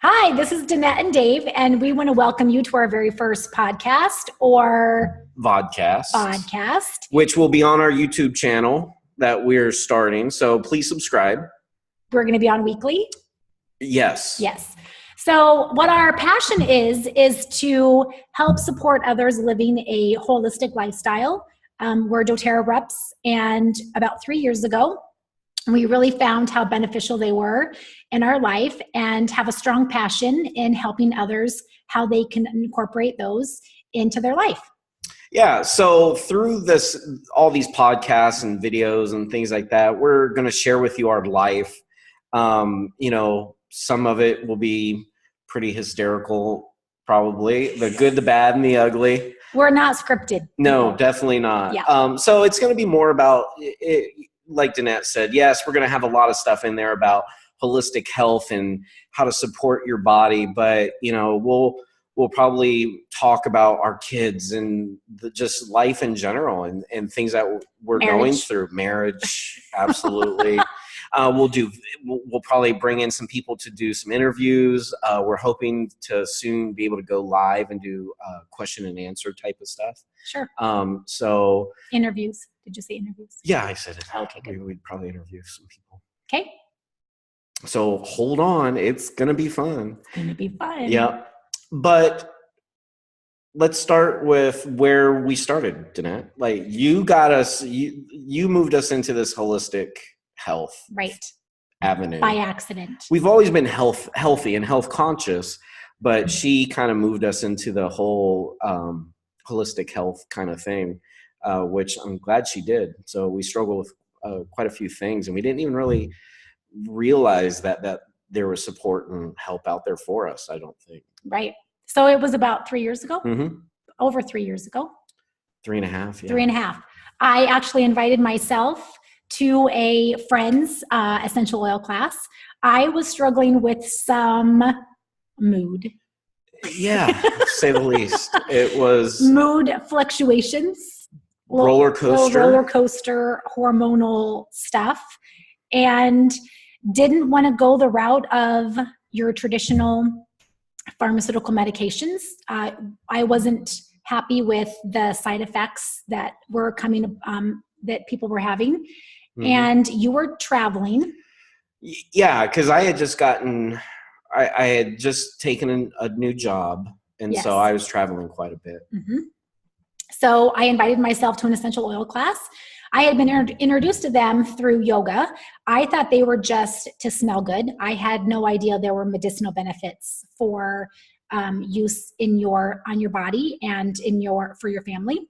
Hi, this is Denette and Dave, and we want to welcome you to our very first podcast or podcast, which will be on our YouTube channel that we're starting. So please subscribe. We're going to be on weekly. Yes. So what our passion is to help support others living a holistic lifestyle. We're doTERRA reps, and about 3 years ago, we really found how beneficial they were in our life and have a strong passion in helping others how they can incorporate those into their life. Yeah, so through all these podcasts and videos and things like that, we're going to share with you our life. Some of it will be pretty hysterical, probably. The good, the bad, and the ugly. We're not scripted. No, definitely not. Yeah. So it's going to be more about it, like Denette said. Yes, we're going to have a lot of stuff in there about holistic health and how to support your body. But, we'll probably talk about our kids and just life in general and things that we're going through. Marriage, absolutely. We'll probably bring in some people to do some interviews. We're hoping to soon be able to go live and do question and answer type of stuff. Sure. So interviews. Did you say interviews? Yeah, I said it. Okay, good. We'd probably interview some people. Okay. So hold on. It's going to be fun. It's going to be fun. Yeah. But let's start with where we started, Denette. Like you got us, you moved us into this holistic health avenue. By accident. We've always been healthy and health conscious, but she kind of moved us into the whole holistic health kind of thing, which I'm glad she did. So we struggle with quite a few things, and we didn't even really realize that there was support and help out there for us, I don't think. Right. So it was about 3 years ago, Mm-hmm. Over 3 years ago. 3.5. Yeah. 3.5. I actually invited myself to a friend's essential oil class. I was struggling with some mood. Yeah, to say the least. It was mood fluctuations, roller coaster, hormonal stuff, and didn't want to go the route of your traditional pharmaceutical medications. I wasn't happy with the side effects that were coming, that people were having. Mm-hmm. And you were traveling. Yeah, because I had just I had just taken a new job. And so I was traveling quite a bit. Mm-hmm. So I invited myself to an essential oil class. I had been introduced to them through yoga. I thought they were just to smell good. I had no idea there were medicinal benefits for use on your body and for your family.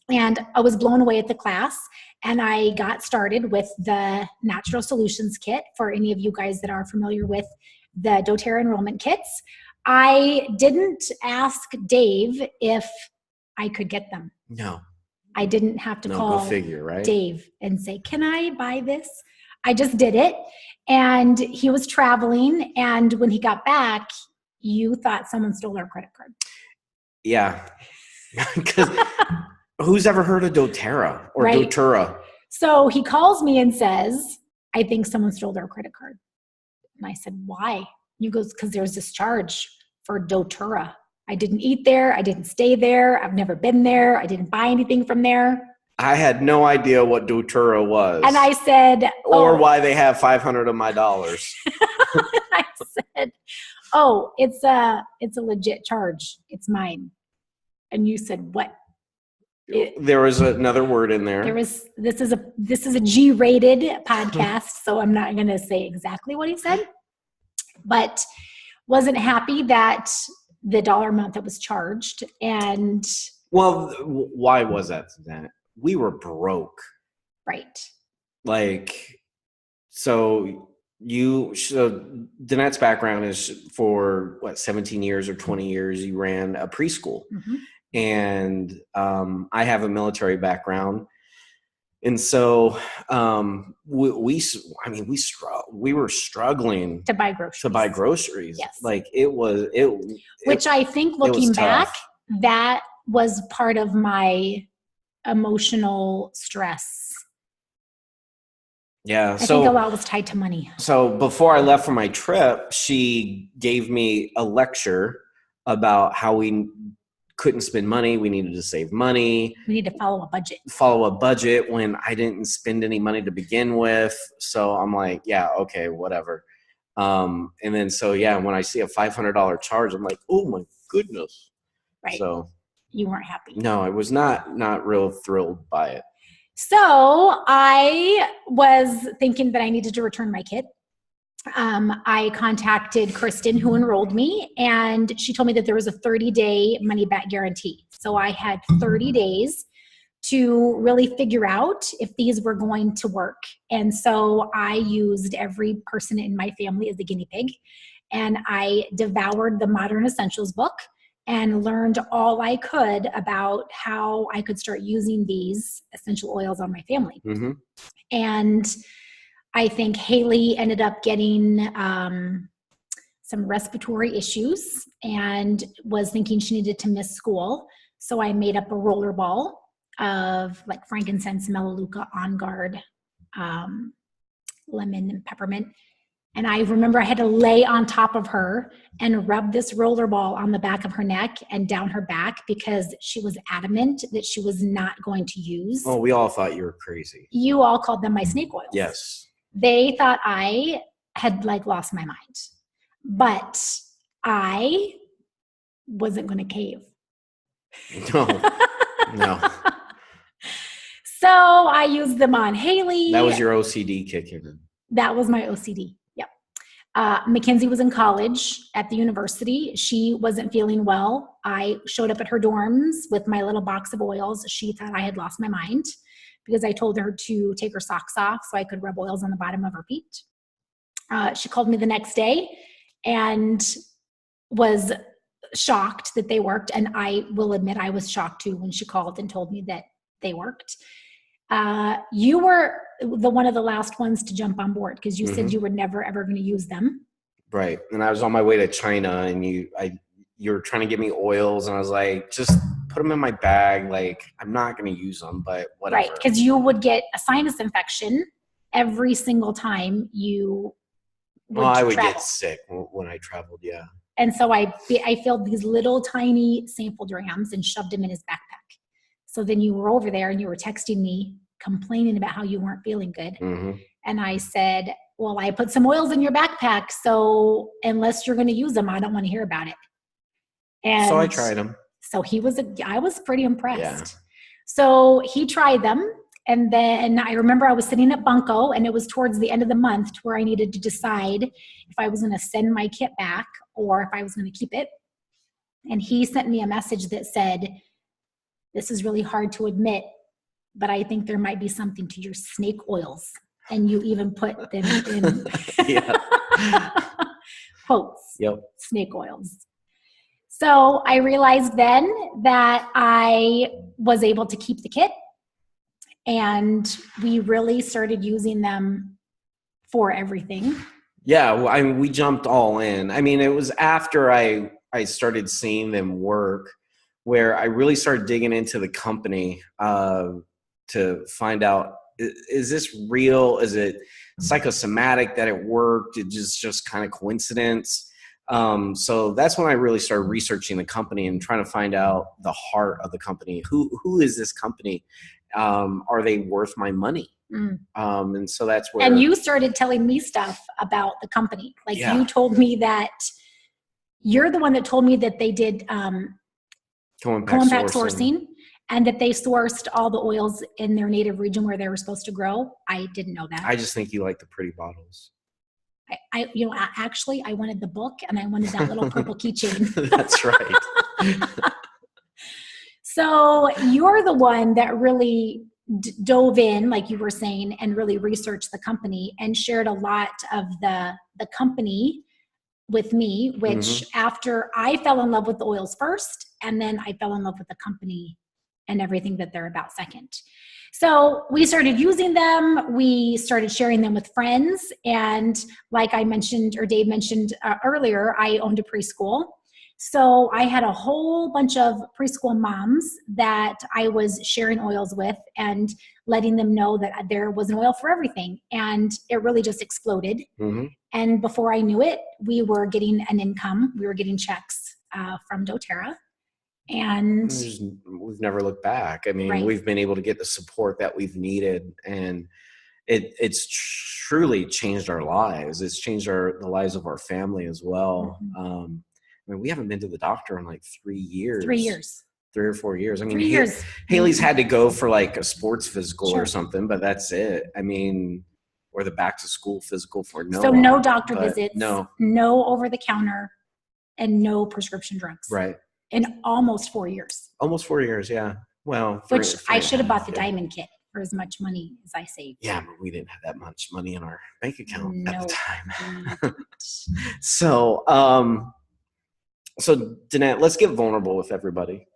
And I was blown away at the class, and I got started with the Natural Solutions Kit. For any of you guys that are familiar with the doTERRA enrollment kits, I didn't ask Dave if I could get them. No. I didn't have to call go figure, right? Dave and say, can I buy this? I just did it. And he was traveling. And when he got back, you thought someone stole our credit card. Yeah. Because who's ever heard of doTERRA or doTERRA? So he calls me and says, I think someone stole their credit card. And I said, why? He goes, because there's this charge for doTERRA. I didn't eat there. I didn't stay there. I've never been there. I didn't buy anything from there. I had no idea what doTERRA was. And I said, or why they have 500 of my dollars. I said, it's a legit charge. It's mine. And you said, what? There was another word in there. This is a G-rated podcast, so I'm not going to say exactly what he said, but wasn't happy that the dollar amount that was charged. And well, why was that? We were broke. Right. So Denette's background is for 17 years or 20 years. You ran a preschool. Mm-hmm. And I have a military background. And so we were struggling to buy groceries. Yes. Which I think looking back, that was part of my emotional stress. Yeah. I think a lot was tied to money. So before I left for my trip, she gave me a lecture about how we couldn't spend money. We needed to save money. We need to follow a budget. When I didn't spend any money to begin with. So I'm like, yeah, okay, whatever. And then, so yeah, when I see a $500 charge, I'm like, oh my goodness. Right. So you weren't happy. No, I was not real thrilled by it. So I was thinking that I needed to return my kit. I contacted Kristen, who enrolled me, and she told me that there was a 30-day money-back guarantee. So I had 30 days to really figure out if these were going to work. And so I used every person in my family as a guinea pig, and I devoured the Modern Essentials book and learned all I could about how I could start using these essential oils on my family. Mm-hmm. And I think Haley ended up getting some respiratory issues and was thinking she needed to miss school. So I made up a roller ball of like frankincense, melaleuca, On Guard, lemon, and peppermint. And I remember I had to lay on top of her and rub this roller ball on the back of her neck and down her back because she was adamant that she was not going to use. Oh, we all thought you were crazy. You all called them my snake oils. Yes. They thought I had like lost my mind, but I wasn't going to cave. No. So I used them on Haley. That was your OCD kicking in. That was my OCD. Yep. Mackenzie was in college at the university. She wasn't feeling well. I showed up at her dorms with my little box of oils. She thought I had lost my mind because I told her to take her socks off so I could rub oils on the bottom of her feet. She called me the next day and was shocked that they worked. And I will admit I was shocked too when she called and told me that they worked. You were one of the last ones to jump on board because you said you were never, ever going to use them. Right. And I was on my way to China and you were trying to give me oils and I was like, just put them in my bag. Like, I'm not going to use them, but whatever. Right. Because you would get a sinus infection every single time you I would get sick when I traveled. Yeah. And so I filled these little tiny sample drams and shoved them in his backpack. So then you were over there and you were texting me complaining about how you weren't feeling good. Mm-hmm. And I said, well, I put some oils in your backpack. So unless you're going to use them, I don't want to hear about it. And so I tried them. So I was pretty impressed. Yeah. So he tried them. And then I remember I was sitting at Bunko and it was towards the end of the month to where I needed to decide if I was going to send my kit back or if I was going to keep it. And he sent me a message that said, this is really hard to admit, but I think there might be something to your snake oils. And you even put them in quotes, snake oils. So I realized then that I was able to keep the kit and we really started using them for everything. Yeah, well, I mean, we jumped all in. I mean, it was after I started seeing them work where I really started digging into the company to find out, is this real? Is it psychosomatic that it worked? It just kind of coincidence? So that's when I really started researching the company and trying to find out the heart of the company. Who is this company? Are they worth my money? And so that's where. And you started telling me stuff about the company. Like you told me that you're the one that told me that they did co-impact sourcing and that they sourced all the oils in their native region where they were supposed to grow. I didn't know that. I just think you like the pretty bottles. Actually, I wanted the book and I wanted that little purple keychain. That's right. So you're the one that really dove in, like you were saying, and really researched the company and shared a lot of the company with me, which after I fell in love with the oils first, and then I fell in love with the company and everything that they're about second. So we started using them. We started sharing them with friends. And like I mentioned, or Dave mentioned earlier, I owned a preschool. So I had a whole bunch of preschool moms that I was sharing oils with and letting them know that there was an oil for everything. And it really just exploded. Mm-hmm. And before I knew it, we were getting an income. We were getting checks from doTERRA. And we've never looked back. I mean, right. We've been able to get the support that we've needed, and it's truly changed our lives. It's changed the lives of our family as well. Mm-hmm. I mean, we haven't been to the doctor in like 3 years. 3 years. 3 or 4 years. I mean, 3 years. Haley's had to go for like a sports physical sure. or something, but that's it. I mean, or the back to school physical for Noah. So no doctor visits, no over the counter, and no prescription drugs. Right. In almost 4 years. Almost 4 years, yeah. Well, which I should have bought the diamond kit for as much money as I saved. Yeah, but we didn't have that much money in our bank account at the time. No. So Denette, let's get vulnerable with everybody.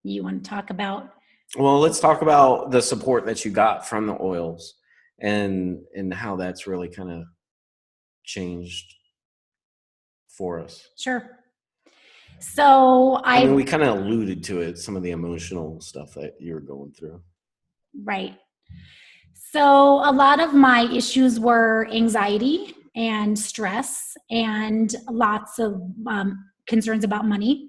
You want to talk about? Well, let's talk about the support that you got from the oils and how that's really kind of changed for us. Sure. So I mean, we kind of alluded to it, some of the emotional stuff that you were going through. Right. So a lot of my issues were anxiety and stress and lots of concerns about money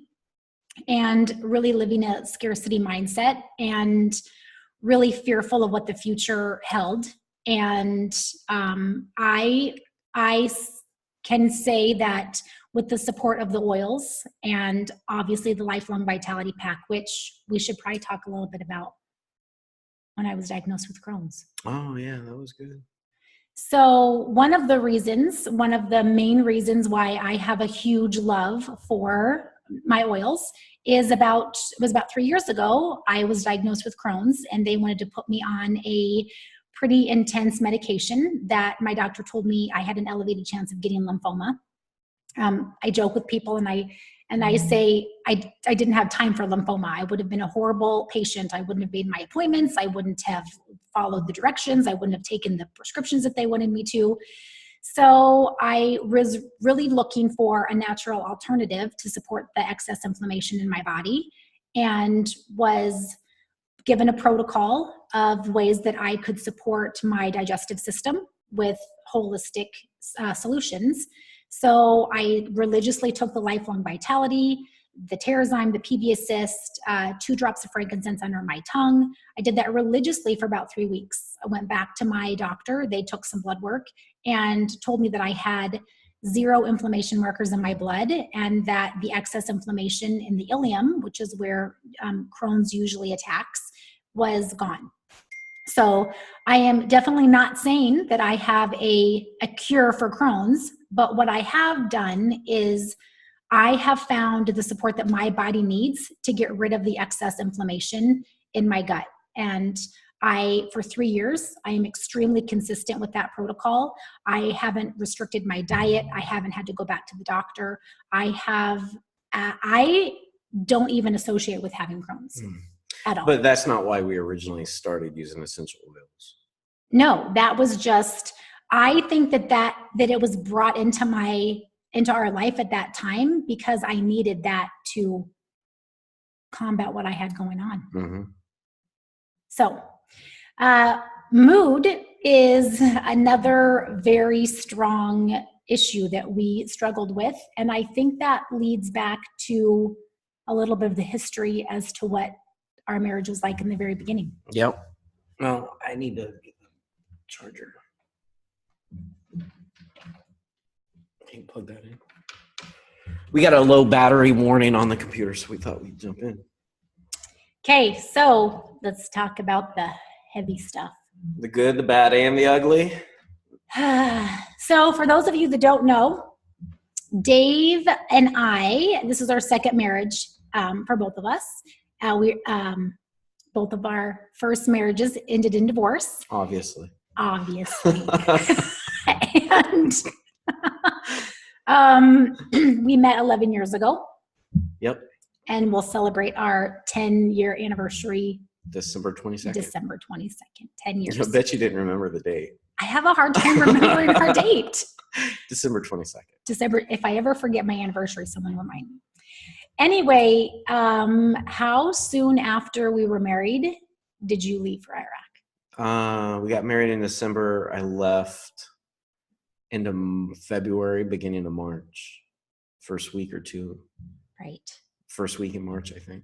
and really living a scarcity mindset and really fearful of what the future held. And I can say that with the support of the oils and obviously the Lifelong Vitality Pack, which we should probably talk a little bit about, when I was diagnosed with Crohn's. Oh yeah, that was good. So one of the main reasons why I have a huge love for my oils was about 3 years ago. I was diagnosed with Crohn's and they wanted to put me on a pretty intense medication that my doctor told me I had an elevated chance of getting lymphoma. I joke with people and I say I didn't have time for lymphoma. I would have been a horrible patient. I wouldn't have made my appointments. I wouldn't have followed the directions. I wouldn't have taken the prescriptions that they wanted me to. So I was really looking for a natural alternative to support the excess inflammation in my body and was given a protocol of ways that I could support my digestive system with holistic solutions. So I religiously took the Lifelong Vitality, the Terrazyme, the PB Assist, 2 drops of frankincense under my tongue. I did that religiously for about 3 weeks. I went back to my doctor. They took some blood work and told me that I had 0 inflammation markers in my blood and that the excess inflammation in the ileum, which is where Crohn's usually attacks, was gone. So I am definitely not saying that I have a cure for Crohn's, but what I have done is I have found the support that my body needs to get rid of the excess inflammation in my gut. And for 3 years, I am extremely consistent with that protocol. I haven't restricted my diet. I haven't had to go back to the doctor. I don't even associate with having Crohn's. At all. But that's not why we originally started using essential oils. No, that was just, I think that it was brought into our life at that time because I needed that to combat what I had going on. Mm-hmm. So, mood is another very strong issue that we struggled with. And I think that leads back to a little bit of the history as to what our marriage was like in the very beginning. Yep. Well, I need to get the charger. Can you plug that in? We got a low battery warning on the computer, so we thought we'd jump in. Okay, so let's talk about the heavy stuff. The good, the bad, and the ugly. So for those of you that don't know, Dave and I, this is our second marriage for both of us. Both of our first marriages ended in divorce. Obviously. And we met 11 years ago. Yep. And we'll celebrate our 10-year anniversary. December 22nd. 10 years. I bet you didn't remember the date. I have a hard time remembering our date. December 22nd. December. If I ever forget my anniversary, someone remind me. Anyway, how soon after we were married did you leave for Iraq? We got married in December. I left into February, beginning of March. First week or two. Right. First week in March, I think.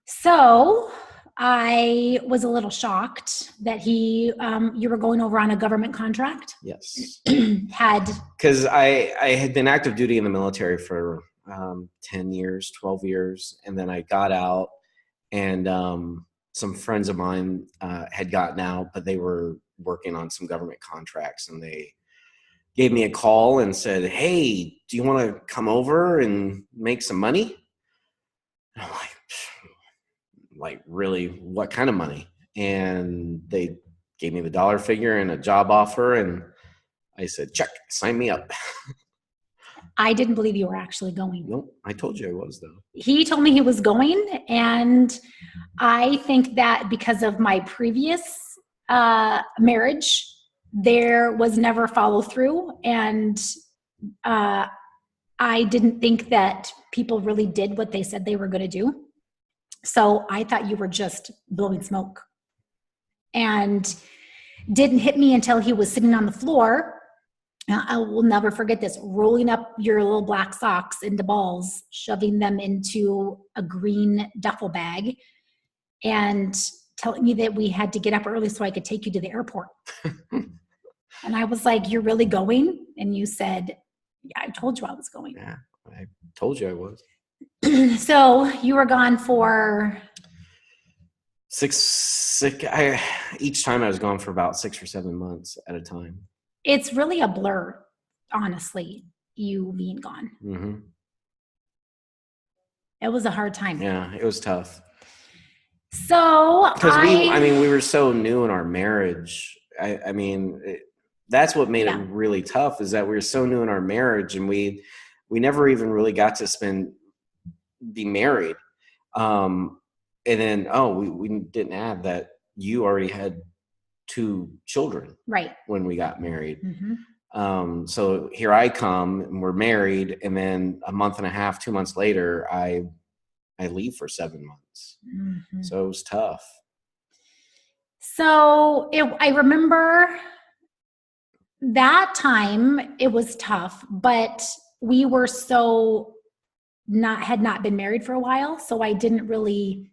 So I was a little shocked that you were going over on a government contract. Yes. Because I had been active duty in the military for 10 years, 12 years. And then I got out, and some friends of mine had gotten out, but they were working on some government contracts, and they gave me a call and said, "Hey, do you want to come over and make some money?" And I'm like, really, what kind of money? And they gave me the dollar figure and a job offer, and I said, check, sign me up. I didn't believe you were actually going. Nope, I told you I was, though. He told me he was going, and I think that because of my previous marriage, there was never follow through, and I didn't think that people really did what they said they were going to do. So I thought you were just blowing smoke, and didn't hit me until he was sitting on the floor. I will never forget this, rolling up your little black socks into balls, shoving them into a green duffel bag, and telling me that we had to get up early so I could take you to the airport. And I was like, you're really going? And you said, yeah, I told you I was going. Yeah, I told you I was. So you were gone for each time I was gone for about 6 or 7 months at a time. It's really a blur, honestly, you being gone. Mm-hmm. It was a hard time. Yeah, it was tough. So because we were so new in our marriage. That's what made it really tough, is that we were so new in our marriage, and we never even really got to be married. And then, we didn't add that you already had 2 children when we got married. Mm-hmm. So here I come, and we're married, and then a month and a half, 2 months later, I leave for 7 months. Mm-hmm. So it was tough. So I remember that time it was tough, but we were had not been married for a while, so I didn't really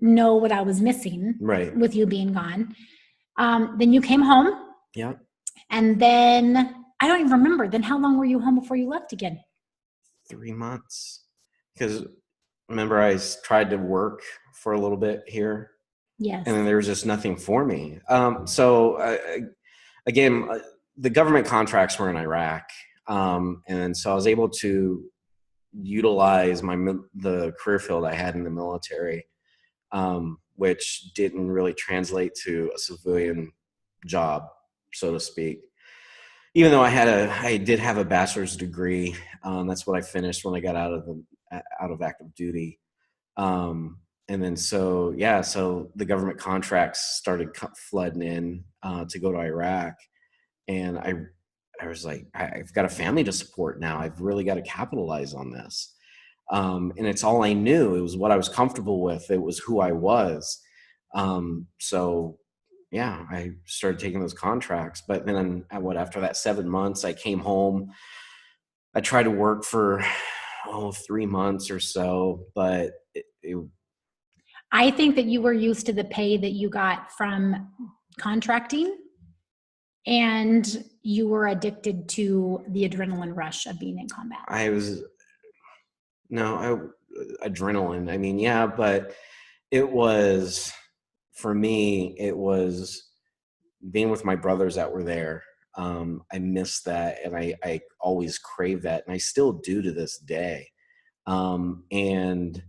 know what I was missing with you being gone. Then you came home. Yeah. And then I don't even remember. Then how long were you home before you left again? 3 months. Because remember, I tried to work for a little bit here. Yes. And then there was just nothing for me. Again, the government contracts were in Iraq. And so I was able to utilize the career field I had in the military, which didn't really translate to a civilian job, so to speak. Even though I did have a bachelor's degree. That's what I finished when I got out of active duty. And then so the government contracts started flooding in to go to Iraq, and I was like, I've got a family to support now. I've really got to capitalize on this. And it's all I knew. It was what I was comfortable with. It was who I was. So yeah, I started taking those contracts. But then after that 7 months, I came home. I tried to work for 3 months or so, but I think that you were used to the pay that you got from contracting, and you were addicted to the adrenaline rush of being in combat. Adrenaline. I mean, yeah, but it was, for me, it was being with my brothers that were there. I miss that, and I always crave that, and I still do to this day. And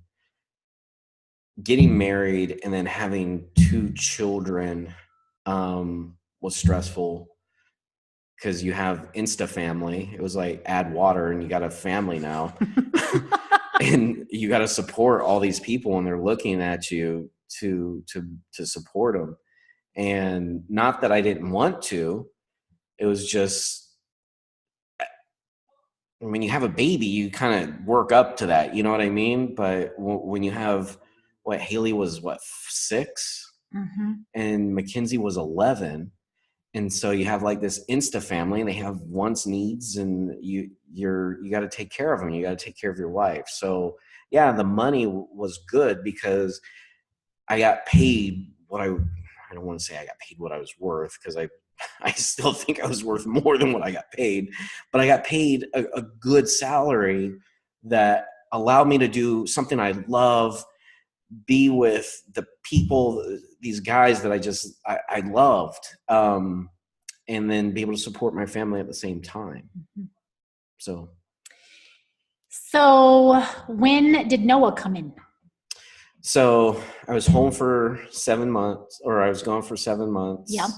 getting married and then having 2 children was stressful, because you have Insta family. It was like add water and you got a family now. And you got to support all these people, and they're looking at you to support them. And not that I didn't want to, It was just, when you have a baby, you kind of work up to that, you know what I mean? But when you have, Haley was 6, and Mackenzie was 11. And so you have like this Insta family, and they have wants, needs, and you got to take care of them. You got to take care of your wife. So yeah, the money was good because I got paid what I don't want to say I got paid what I was worth, because I still think I was worth more than what I got paid, but I got paid a good salary that allowed me to do something I love, be with the people, these guys that I loved, and then be able to support my family at the same time. So when did Noah come in? So I was home for 7 months, or I was gone for 7 months. Yep.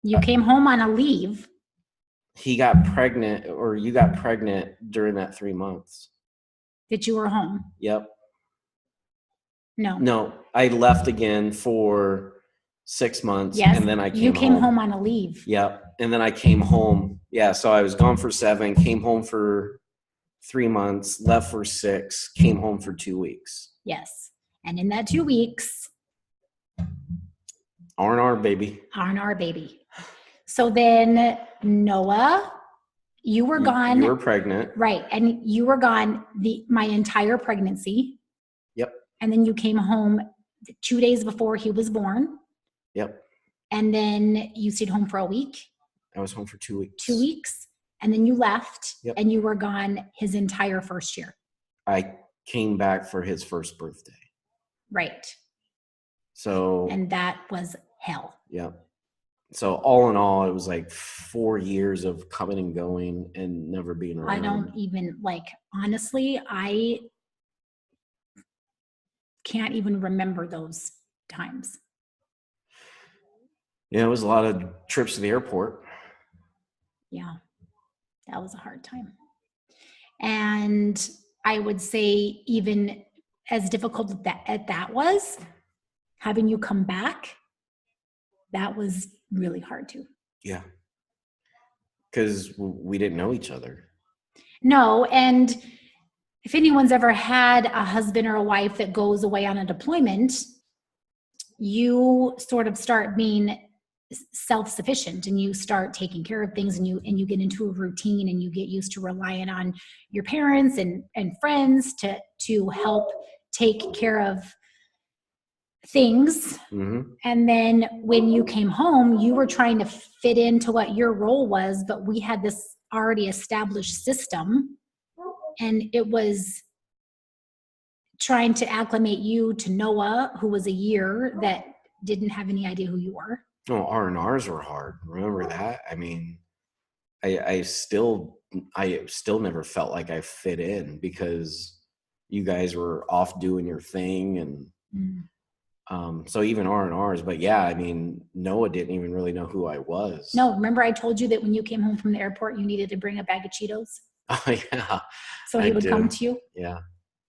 You came home on a leave. He got pregnant, or you got pregnant during that 3 months. That you were home? Yep. No, I left again for 6 months. Yes, and then I came home. You came home on a leave. Yep. And then I came home. Yeah, so I was gone for 7, came home for 3 months, left for 6, came home for 2 weeks. Yes. And in that 2 weeks, R&R baby. R&R baby. So then Noah, you were gone. You were pregnant. Right. And you were gone my entire pregnancy. Yep. And then you came home 2 days before he was born. Yep. And then you stayed home for a week. I was home for 2 weeks. 2 weeks. And then you left. Yep. And you were gone his entire first year. I came back for his first birthday. Right. So. And that was hell. Yeah. So all in all, it was like 4 years of coming and going and never being around. I don't even honestly, I can't even remember those times. Yeah, it was a lot of trips to the airport. Yeah, that was a hard time. And I would say, even as difficult as that was, having you come back, that was really hard too. Yeah. Because we didn't know each other. No, and if anyone's ever had a husband or a wife that goes away on a deployment, you sort of start being self-sufficient, and you start taking care of things, and you get into a routine, and you get used to relying on your parents and friends to help take care of things. Mm-hmm. And then when you came home, you were trying to fit into what your role was, but we had this already established system, and it was trying to acclimate you to Noah, who was a year, that didn't have any idea who you were. Oh, R&Rs were hard. Remember that? I mean, I still never felt like I fit in, because you guys were off doing your thing, and so even R&Rs. But yeah, I mean, Noah didn't even really know who I was. No, remember I told you that when you came home from the airport, you needed to bring a bag of Cheetos? Oh yeah. So he would come to you? Yeah.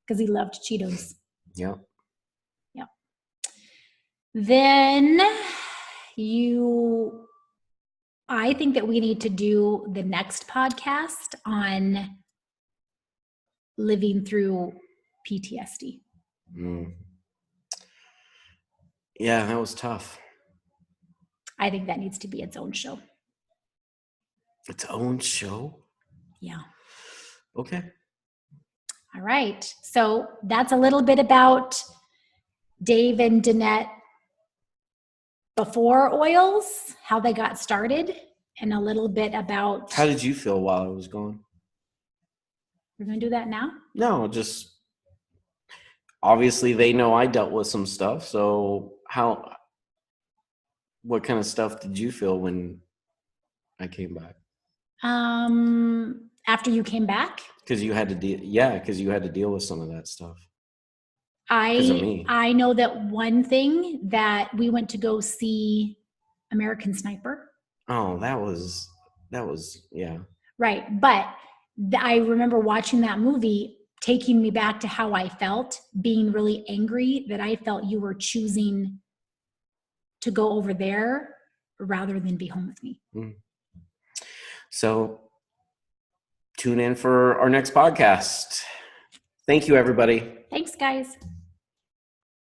Because he loved Cheetos. Yeah. Yeah. Then I think that we need to do the next podcast on living through PTSD. Yeah, that was tough. I think that needs to be its own show. Its own show? Yeah. Okay. All right. So that's a little bit about Dave and Denette before oils, how they got started, and a little bit about... How did you feel while I was gone? We're going to do that now? No, just... Obviously, they know I dealt with some stuff, so what kind of stuff did you feel when I came back? After you came back? Because you had to deal with some of that stuff. I know that one thing, that we went to go see American Sniper. Oh, that was yeah. Right. But I remember watching that movie, taking me back to how I felt, being really angry that I felt you were choosing to go over there rather than be home with me. So tune in for our next podcast. Thank you, everybody. Thanks, guys.